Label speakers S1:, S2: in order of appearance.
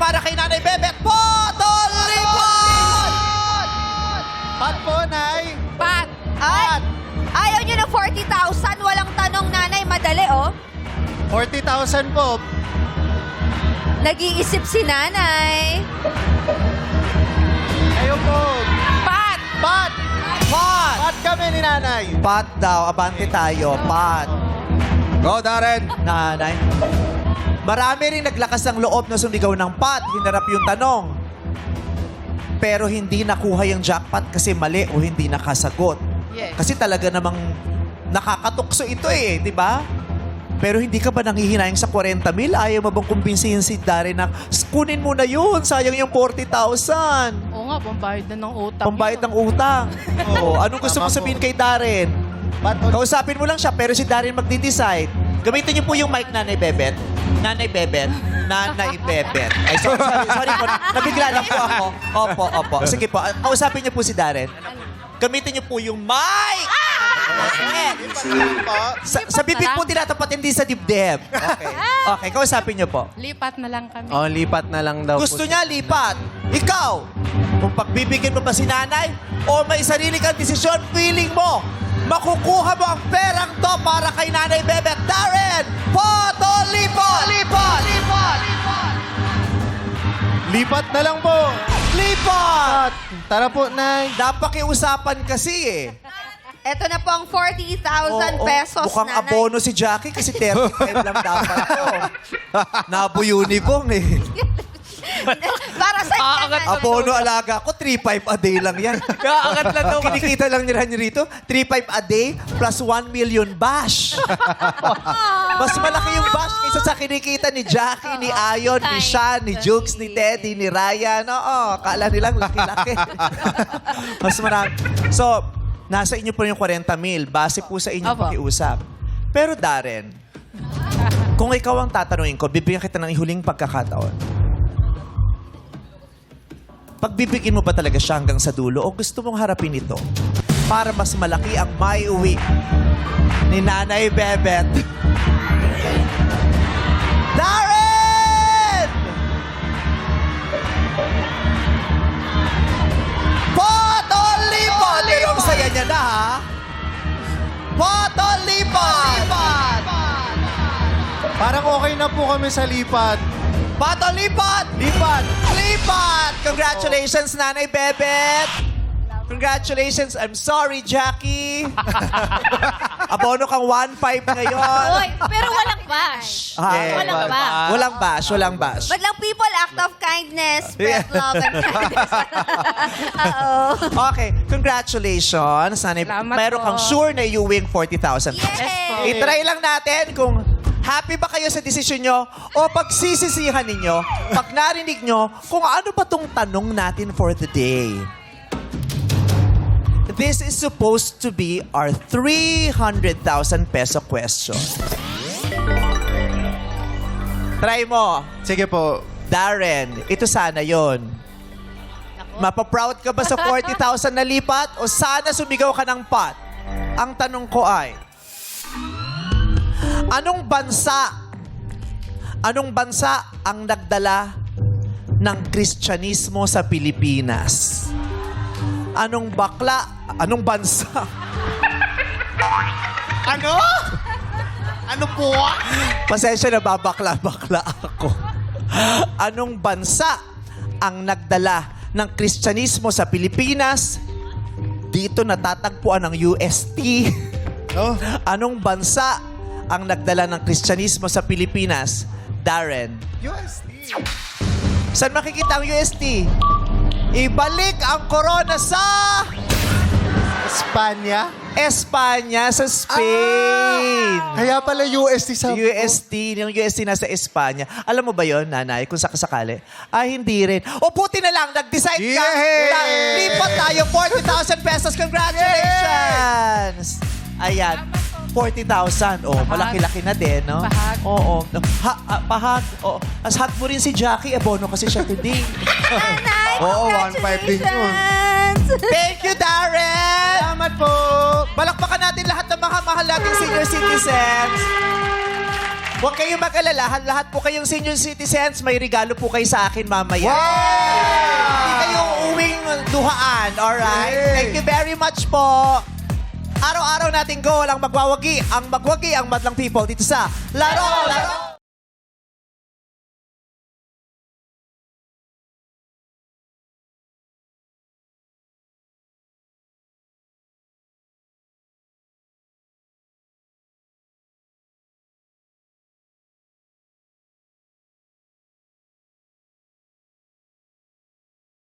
S1: para kay Nanay Bebet. Potol Lipot!
S2: Pat po, Nay.
S3: Pat. Ay, ayaw nyo ng 40,000. Walang tanong, nanay. Madali, oh.
S2: 40,000 po.
S3: Nag-iisip si nanay.
S2: Kayo po.
S3: Pat.
S2: Pat!
S1: Pat!
S2: Pat kami ni Nanay.
S1: Pat daw, abante tayo. Pat.
S4: Go, Darren!
S1: Nanay. Marami rin naglakas ng loob na sumigaw ng pat. Hinarap yung tanong. Pero hindi nakuha yung jackpot kasi mali o hindi nakasagot.
S3: Yes.
S1: Kasi talaga namang nakakatukso ito eh, di ba? Pero hindi ka ba nanghihinayang sa 40,000? Ayaw mo bang kumbinsihin si Darren na kunin mo na yun, sayang yung 40,000.
S5: Oo nga, pambayad na ng utang.
S1: Pambayad ng utang. Oo. Anong gusto mo
S2: Tama
S1: sabihin
S2: po.
S1: kay Darren?
S2: Pat,
S1: Kausapin mo lang siya, pero si Darren magdi-decide. Gamitin niyo po yung mic, Nanay Bebet. Nanay Bebet. Nanay Bebet. Ay, sorry po. Nabigla lang po ako. Opo. Sige po. Kausapin niyo po si Darren. Gamitin niyo po yung mic! Sa bibig po tinatapat, hindi sa dibdib. Okay, kausapin niyo po.
S5: Lipat na lang kami.
S4: Oh, lipat na lang daw
S1: Gusto niya lipat. Ikaw, kung pagbibigyan mo ba si nanay o may sarili kang desisyon, feeling mo, makukuha mo ang perang to para kay Nanay Bebet. Darren, Potol Lipot!
S2: lipat na lang po.
S1: Lipot!
S2: Tara po, Nay.
S1: Napakiusapan kasi eh.
S3: Ito na po ang 40,000
S1: Oo,
S3: pesos,
S1: mukhang
S3: nanay.
S1: abono si Jackie kasi 35 lang dapat to. Nabo uniform eh.
S3: Para sa
S5: Aangat
S3: nanay.
S1: Abono alaga ko, 3.5 a day lang yan.
S4: Kaangat lang daw.
S1: Kinikita lang nila rito, 3.5 a day plus 1 million bash. Mas malaki yung bash kaysa sa kinikita ni Jackie, ni Ayon, ni Sean, ni Jukes, ni Teddy, ni Ryan. Oo, kala nilang laki-laki. Mas marami. So, nasa inyo po yung 40,000. Base po sa inyong
S5: Opo.
S1: pakiusap. Pero Darren, kung ikaw ang tatanungin ko, bibigyan kita ng huling pagkakataon. Pagbibigyan mo ba talaga siya hanggang sa dulo o gusto mong harapin ito para mas malaki ang maiuwi ni Nanay Bebet? Darren! Potol Lipot! Pero ang saya niya na, ha? Potol Lipot!
S2: Parang okay na po kami sa lipat.
S1: Potol Lipot!
S2: Lipat!
S1: Lipat! Congratulations, Nanay Bebet! Congratulations. I'm sorry, Jackie. Abono kang 1.5 ngayon.
S3: Uy, pero walang bash. Walang bash.
S1: Walang bash, walang bash.
S3: But lang people, act of kindness, spread love and kindness. Oo.
S1: Okay, congratulations. Nanay,
S5: Salamat
S1: meron
S5: po.
S1: kang sure na you win 40,000.
S3: Yay!
S1: I-try lang natin kung happy ba kayo sa desisyon nyo o pagsisisihan ninyo pag narinig nyo kung ano ba tong tanong natin for the day. This is supposed to be our 300,000 peso question. Try mo.
S2: Sige po.
S1: Darren, ito sana yon. Mapaproud ka ba sa 40,000 na lipat o sana sumigaw ka ng pot? Ang tanong ko ay, anong bansa ang nagdala ng Kristyanismo sa Pilipinas? Anong bansa?
S2: Ano? Ano po?
S1: Pasensya na, babakla-bakla ako. Anong bansa ang nagdala ng Kristyanismo sa Pilipinas? Dito natatagpuan ang UST.
S2: Oh.
S1: Anong bansa ang nagdala ng Kristyanismo sa Pilipinas? Darren.
S2: UST.
S1: Saan makikita ang UST? Ibalik ang corona sa
S2: Espanya?
S1: Espanya, sa Spain.
S2: Kaya pala UST sa...
S1: Yung UST nasa Espanya. Alam mo ba yon, nanay, kung sakasakali? Ay, hindi rin. O buti na lang, nag-decide ka.
S2: Yay!
S1: Na lipat tayo, 40,000 pesos. Congratulations! Ayan, 40,000. Oh, malaki-laki na din, no?
S5: Pahag.
S1: Oo. Pahag. Oo. As hot mo rin si Jackie. Abono kasi siya today.
S3: Nanay,
S2: Oo, 1.5 din yun.
S3: congratulations!
S1: Thank you, Darren!
S2: Salamat po.
S1: Balakpakan natin lahat ng mga mahal nating senior citizens. Huwag kayong mag-alala. Lahat po kayong senior citizens, may regalo po kayo sa akin mamaya. Hindi kayo uwing duhaan, alright? Thank you very much po. Araw-araw natin go, walang magwawagi. Ang magwagi, ang madlang people dito sa Laro! Laro!